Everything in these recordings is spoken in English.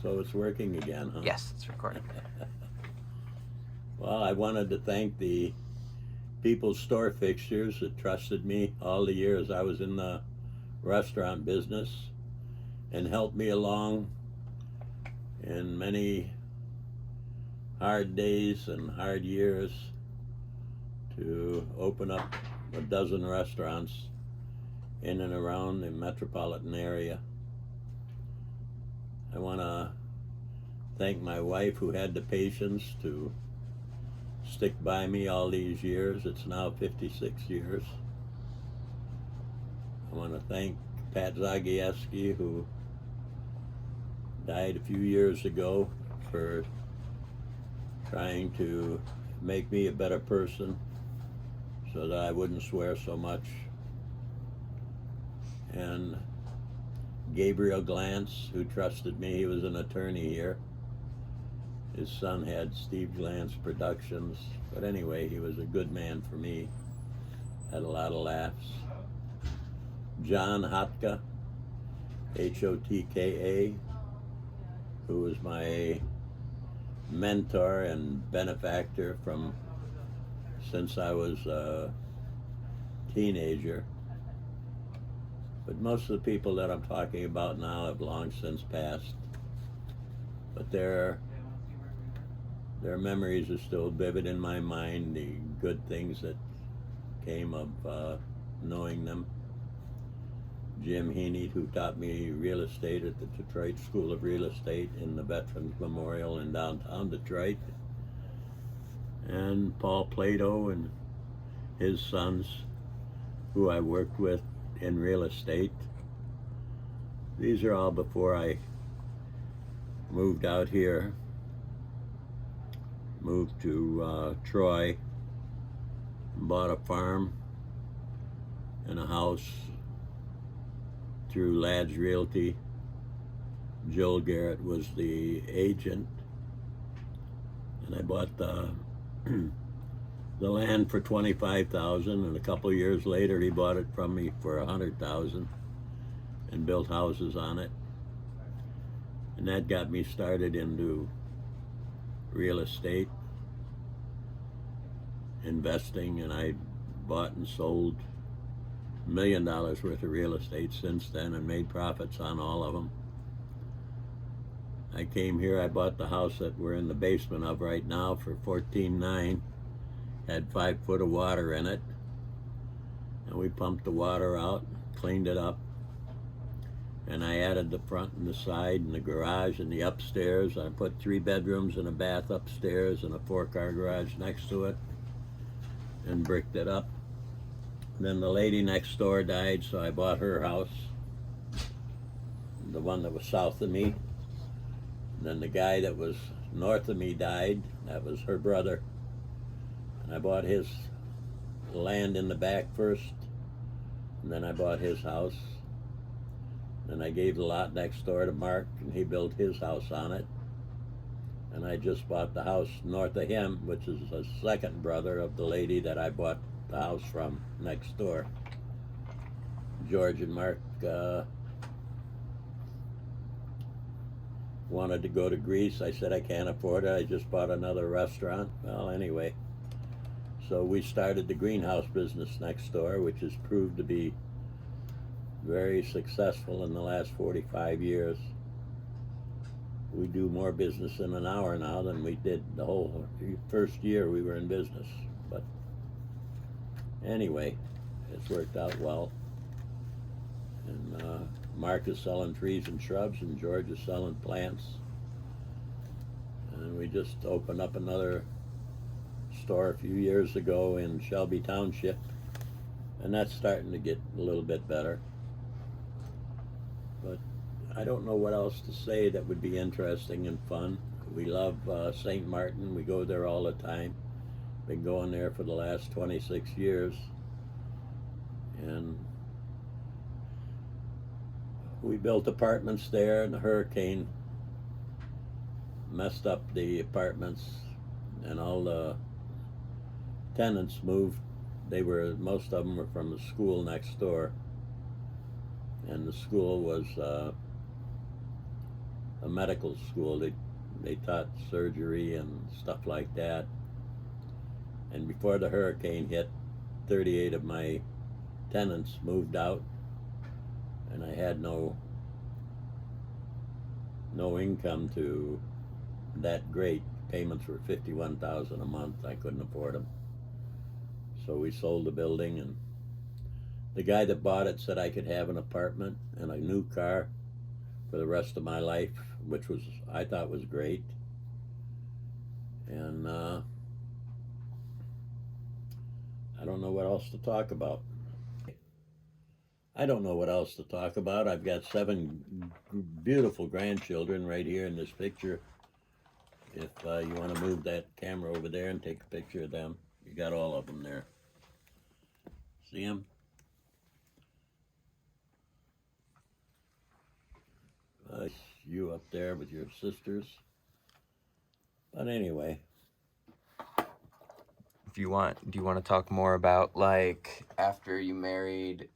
So it's working again, huh? Yes, it's recording. Well, I wanted to thank the People's Store Fixtures that trusted me all the years I was in the restaurant business and helped me along in many hard days and hard years to open up a dozen restaurants in and around the metropolitan area. I want to thank my wife who had the patience to stick by me all these years. It's now 56 years. I want to thank Pat Zagieski, who died a few years ago, for trying to make me a better person so that I wouldn't swear so much. And Gabriel Glantz, who trusted me. He was an attorney here. His son had Steve Glantz Productions. But anyway, he was a good man for me. Had a lot of laughs. John Hotka, Hotka, who was my mentor and benefactor from since I was a teenager. But most of the people that I'm talking about now have long since passed. But their memories are still vivid in my mind, the good things that came of knowing them. Jim Heaney, who taught me real estate at the Detroit School of Real Estate in the Veterans Memorial in downtown Detroit. And Paul Plato and his sons, who I worked with in real estate. These are all before I moved out here, moved to Troy, bought a farm and a house through Ladd's Realty. Joel Garrett was the agent, and I bought the land for $25,000, and a couple of years later he bought it from me for $100,000 and built houses on it. And that got me started into real estate investing, and I bought and sold $1 million worth of real estate since then and made profits on all of them. I came here, I bought the house that we're in the basement of right now for $14,900. Had 5 foot of water in it, and we pumped the water out, cleaned it up, and I added the front and the side and the garage and the upstairs. I put 3 bedrooms and a bath upstairs and a 4-car garage next to it and bricked it up. Then the lady next door died, so I bought her house, the one that was south of me. And then the guy that was north of me died. That was her brother. And I bought his land in the back first, and then I bought his house. Then I gave the lot next door to Mark, and he built his house on it. And I just bought the house north of him, which is a second brother of the lady that I bought the house from next door. George and Mark wanted to go to Greece. I said I can't afford it. I just bought another restaurant. Well, anyway. So we started the greenhouse business next door, which has proved to be very successful in the last 45 years. We do more business in an hour now than we did the whole first year we were in business. But anyway, it's worked out well. And Mark is selling trees and shrubs, and George is selling plants. And we just opened up another store a few years ago in Shelby Township, and that's starting to get a little bit better. But I don't know what else to say that would be interesting and fun. We love St. Martin. We go there all the time. Been going there for the last 26 years. And we built apartments there, and the hurricane messed up the apartments, and all the tenants moved. Most of them were from the school next door, and the school was a medical school. They taught surgery and stuff like that. And before the hurricane hit, 38 of my tenants moved out, and I had no income to that great. Payments were $51,000 a month. I couldn't afford them. So we sold the building, and the guy that bought it said I could have an apartment and a new car for the rest of my life, which was, I thought, was great. And I don't know what else to talk about. I've got 7 beautiful grandchildren right here in this picture. If you want to move that camera over there and take a picture of them, you got all of them there. See them? You up there with your sisters. But anyway. Do you want to talk more about, like, after you married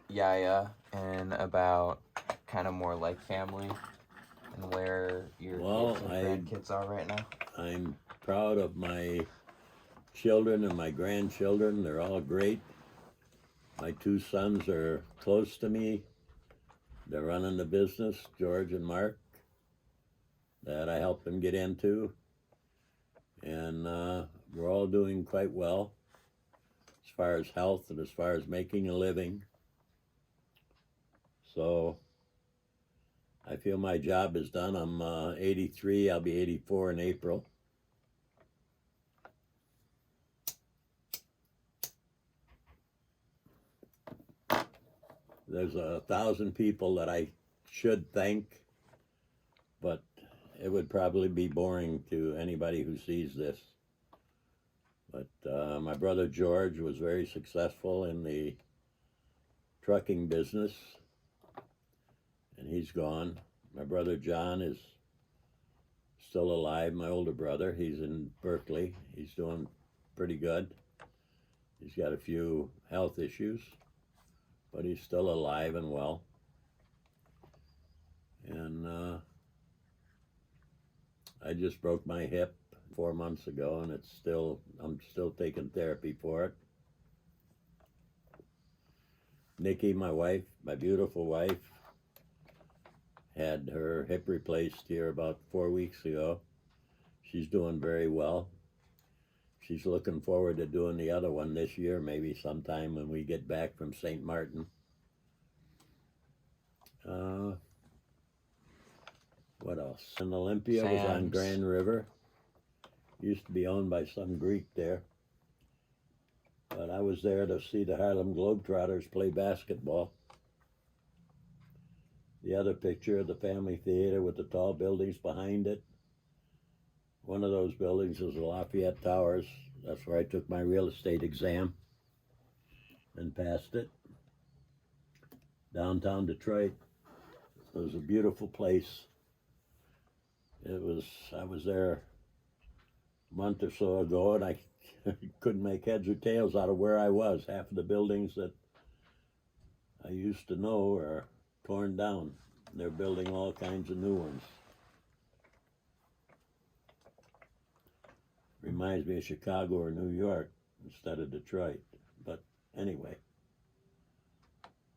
Yaya, and about kind of more like family and where your kids and grandkids are right now? I'm proud of my children and my grandchildren. They're all great. My 2 sons are close to me. They're running the business, George and Mark, that I helped them get into. And we're all doing quite well as far as health and as far as making a living. So I feel my job is done. I'm 83. I'll be 84 in April. There's 1,000 people that I should thank, but it would probably be boring to anybody who sees this. But my brother George was very successful in the trucking business, and he's gone. My brother John is still alive, my older brother. He's in Berkeley. He's doing pretty good. He's got a few health issues, but he's still alive and well. And I just broke my hip 4 months ago, and I'm still taking therapy for it. Nikki, my wife, my beautiful wife, had her hip replaced here about 4 weeks ago. She's doing very well. She's looking forward to doing the other one this year, maybe sometime when we get back from St. Martin. What else? And Olympia was on Grand River. Used to be owned by some Greek there. But I was there to see the Harlem Globetrotters play basketball. The other picture of the family theater with the tall buildings behind it. One of those buildings is the Lafayette Towers. That's where I took my real estate exam and passed it. Downtown Detroit. It was a beautiful place. I was there a month or so ago, and I couldn't make heads or tails out of where I was. Half of the buildings that I used to know are torn down. They're building all kinds of new ones. Reminds me of Chicago or New York instead of Detroit. But anyway,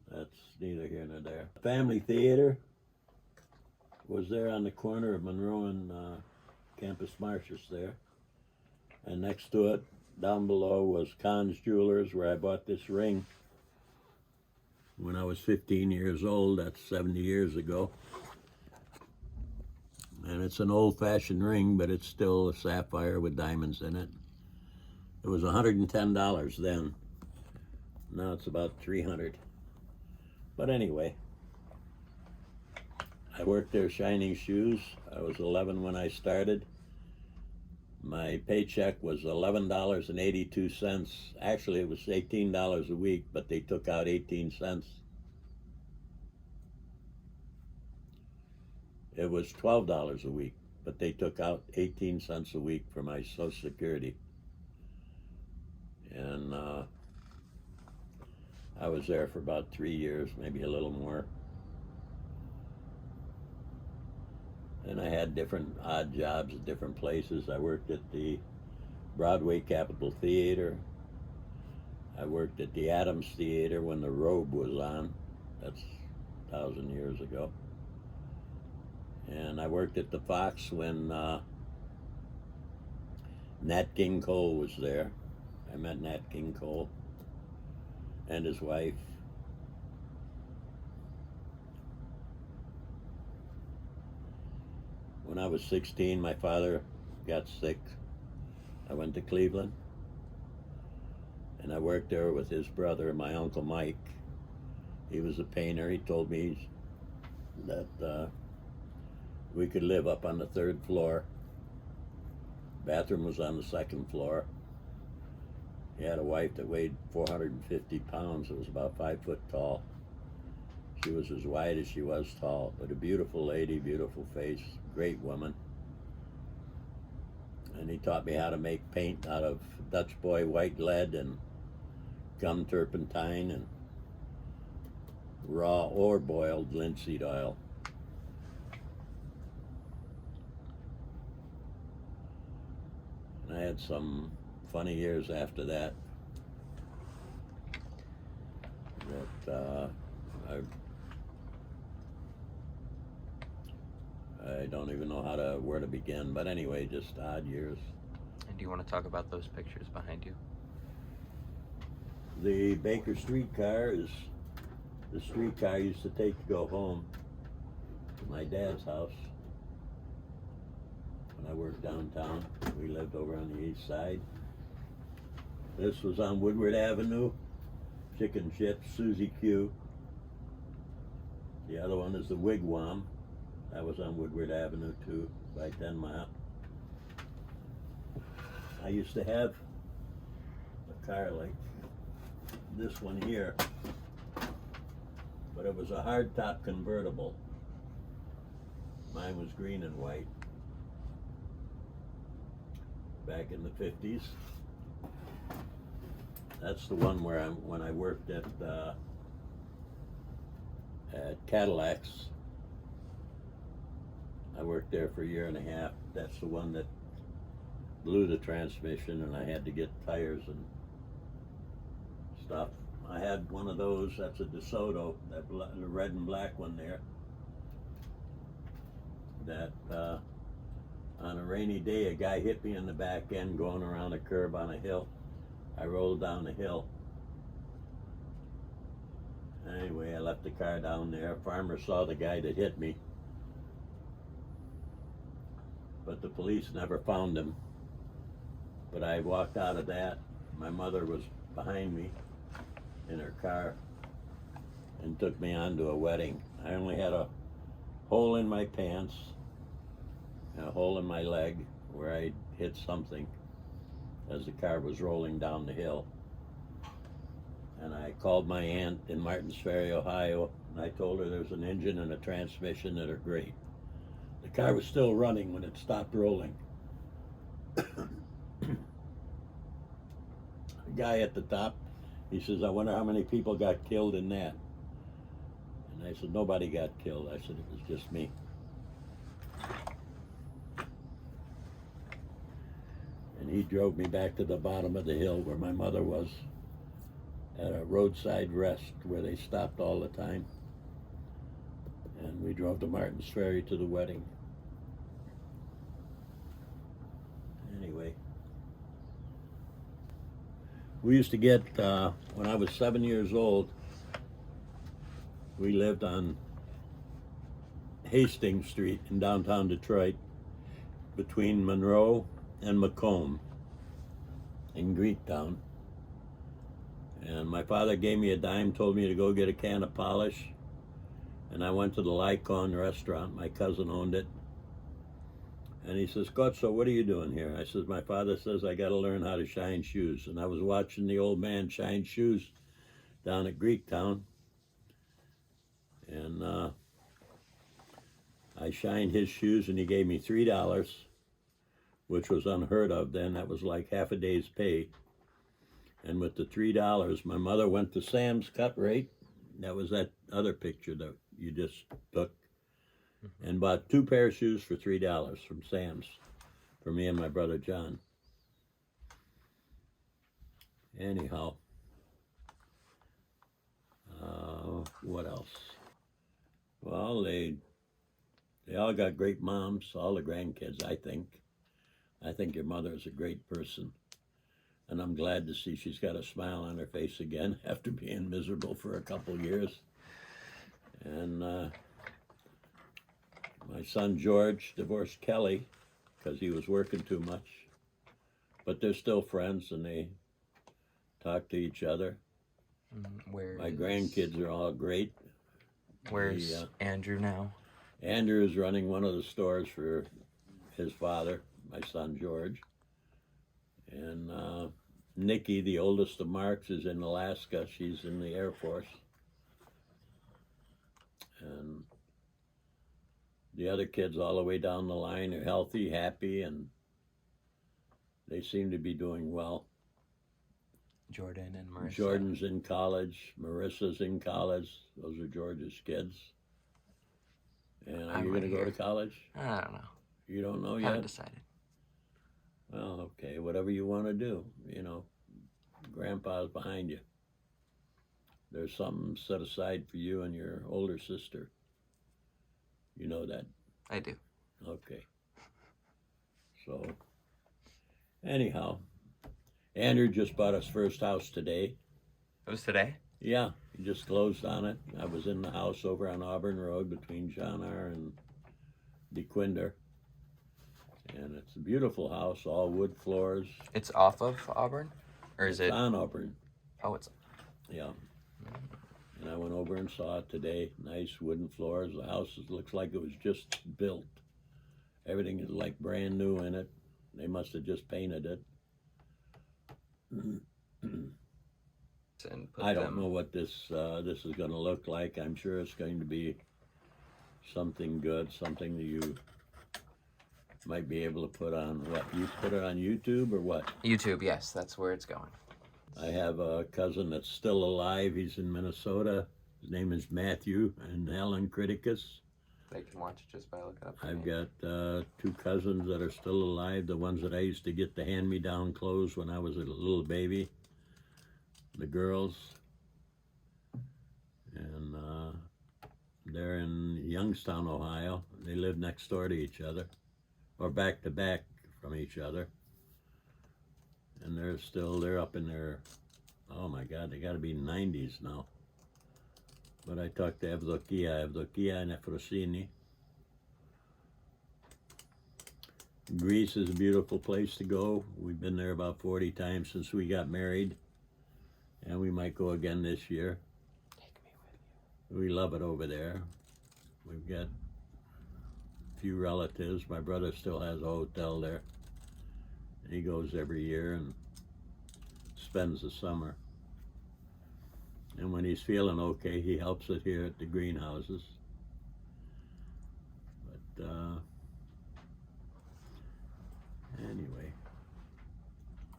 that's neither here nor there. Family Theater was there on the corner of Monroe and Campus Martius there. And next to it, down below, was Kahn's Jewelers, where I bought this ring when I was 15 years old. That's 70 years ago. And it's an old-fashioned ring, but it's still a sapphire with diamonds in it. It was $110 then. Now it's about $300. But anyway, I worked there shining shoes. I was 11 when I started. My paycheck was $11.82. Actually, it was $18 a week, but they took out 18 cents. It was $12 a week, but they took out 18 cents a week for my Social Security. And I was there for about 3 years, maybe a little more. And I had different odd jobs at different places. I worked at the Broadway Capitol Theater. I worked at the Adams Theater when the Robe was on. That's 1,000 years ago. And I worked at the Fox when Nat King Cole was there. I met Nat King Cole and his wife. When I was 16, my father got sick. I went to Cleveland, and I worked there with his brother, my Uncle Mike. He was a painter. He told me that we could live up on the 3rd floor. Bathroom was on the 2nd floor. He had a wife that weighed 450 pounds. It was about 5 foot tall. She was as wide as she was tall, but a beautiful lady, beautiful face, great woman. And he taught me how to make paint out of Dutch boy white lead and gum turpentine and raw or boiled linseed oil. And I had some funny years after that. I don't even know where to begin, but anyway, just odd years. And do you want to talk about those pictures behind you? The Baker streetcar is the streetcar I used to take to go home to my dad's house when I worked downtown. We lived over on the east side. This was on Woodward Avenue, Chicken Chips, Susie Q. The other one is the Wigwam. That was on Woodward Avenue too, by 10 Mile. I used to have a car like this one here, but it was a hardtop convertible. Mine was green and white. Back in the 50s. That's the one where when I worked at Cadillacs. I worked there for a year and a half. That's the one that blew the transmission and I had to get tires and stuff. I had one of those. That's a DeSoto, the red and black one there. That on a rainy day, a guy hit me in the back end going around a curb on a hill. I rolled down the hill. Anyway, I left the car down there. A farmer saw the guy that hit me, but the police never found him. But I walked out of that. My mother was behind me in her car and took me on to a wedding. I only had a hole in my pants and a hole in my leg where I hit something as the car was rolling down the hill. And I called my aunt in Martins Ferry, Ohio, and I told her there's an engine and a transmission that are great. The car was still running when it stopped rolling. The guy at the top, he says, I wonder how many people got killed in that. And I said, nobody got killed. I said, it was just me. And he drove me back to the bottom of the hill where my mother was, at a roadside rest where they stopped all the time. And we drove to Martins Ferry to the wedding. Anyway, we used to get, when I was 7 years old, we lived on Hastings Street in downtown Detroit between Monroe and Macomb in Greektown. And my father gave me a dime, told me to go get a can of polish. And I went to the Lycon restaurant. My cousin owned it. And he says, Gotso, what are you doing here? I says, my father says I got to learn how to shine shoes. And I was watching the old man shine shoes down at Greektown. And I shined his shoes and he gave me $3, which was unheard of then. That was like half a day's pay. And with the $3, my mother went to Sam's Cut Rate. That was that other picture that you just took. and bought 2 pair of shoes for $3 from Sam's for me and my brother John. Anyhow, what else? Well, they all got great moms, all the grandkids, I think. I think your mother is a great person, and I'm glad to see she's got a smile on her face again after being miserable for a couple years. And my son George divorced Kelly because he was working too much, but they're still friends and they talk to each other. My grandkids are all great. Where's Andrew now? Andrew is running one of the stores for his father, my son George. And Nikki, the oldest of Marks, is in Alaska. She's in the Air Force. And the other kids all the way down the line are healthy, happy, and they seem to be doing well. Jordan and Marissa. Jordan's in college. Marissa's in college. Those are George's kids. And are you going to go to college? I don't know. You don't know yet? Haven't decided. Well, okay, whatever you want to do. You know, Grandpa's behind you. There's something set aside for you and your older sister. You know that? I do. Okay. So, anyhow, Andrew just bought his first house today. It was today? Yeah, he just closed on it. I was in the house over on Auburn Road between John R. and DeQuinder. And it's a beautiful house, all wood floors. It's off of Auburn? Or is it? It's on Auburn. Oh, it's... Yeah. And I went over and saw it today. Nice wooden floors. The house looks like it was just built. Everything is like brand new in it. They must have just painted it. I don't know what this is going to look like. I'm sure it's going to be something good, something that you might be able to put on. What, you put it on YouTube or what? YouTube, yes, that's where it's going. I have a cousin that's still alive. He's in Minnesota. His name is Matthew and Alan Criticus. They can watch it just by looking up. I've got 2 cousins that are still alive, the ones that I used to get the hand-me-down clothes when I was a little baby, the girls. And they're in Youngstown, Ohio. They live next door to each other, or back to back from each other. And they're up in their, oh my God, they gotta be 90s now. But I talked to Evdokia and Efrosini. Greece is a beautiful place to go. We've been there about 40 times since we got married. And we might go again this year. Take me with you. We love it over there. We've got a few relatives. My brother still has a hotel there. He goes every year and spends the summer. And when he's feeling okay, he helps it here at the greenhouses. But anyway.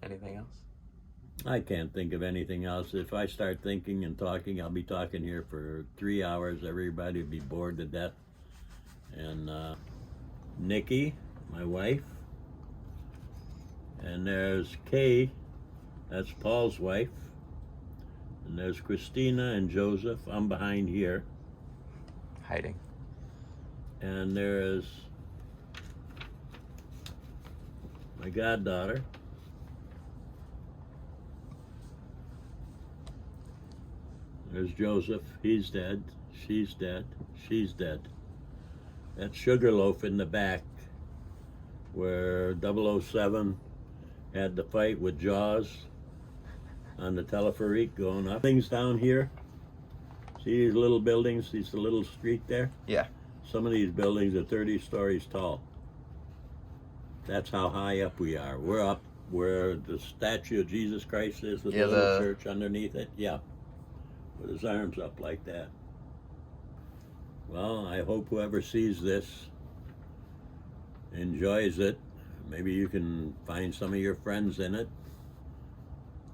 Anything else? I can't think of anything else. If I start thinking and talking, I'll be talking here for 3 hours. Everybody will be bored to death. And Nikki, my wife. And there's Kay, that's Paul's wife. And there's Christina and Joseph. I'm behind here. Hiding. And there's my goddaughter. There's Joseph. He's dead. She's dead. She's dead. That's Sugarloaf in the back where 007 had the fight with Jaws on the teleferique going up. Things down here. See these little buildings, these little street there? Yeah. Some of these buildings are 30 stories tall. That's how high up we are. We're up where the statue of Jesus Christ is with the little church underneath it. Yeah. With his arms up like that. Well, I hope whoever sees this enjoys it. Maybe you can find some of your friends in it.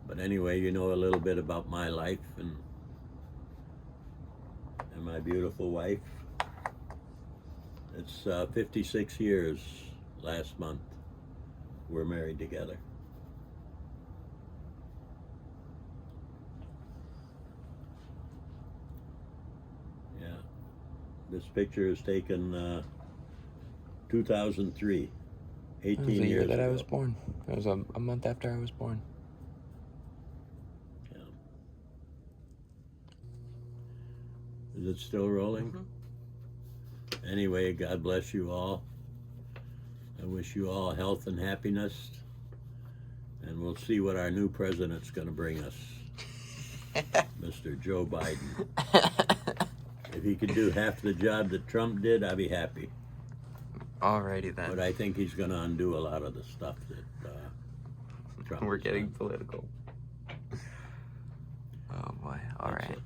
But anyway, you know a little bit about my life and my beautiful wife. It's 56 years last month. We're married together. Yeah. This picture is taken 2003. 18 That was the year years that ago. I was born. It was a month after I was born. Yeah. Is it still rolling? Mm-hmm. Anyway, God bless you all. I wish you all health and happiness. And we'll see what our new president's going to bring us. Mr. Joe Biden. If he could do half the job that Trump did, I'd be happy. Alrighty then. But I think he's going to undo a lot of the stuff that Trump We're has getting done. political. Oh boy. All right.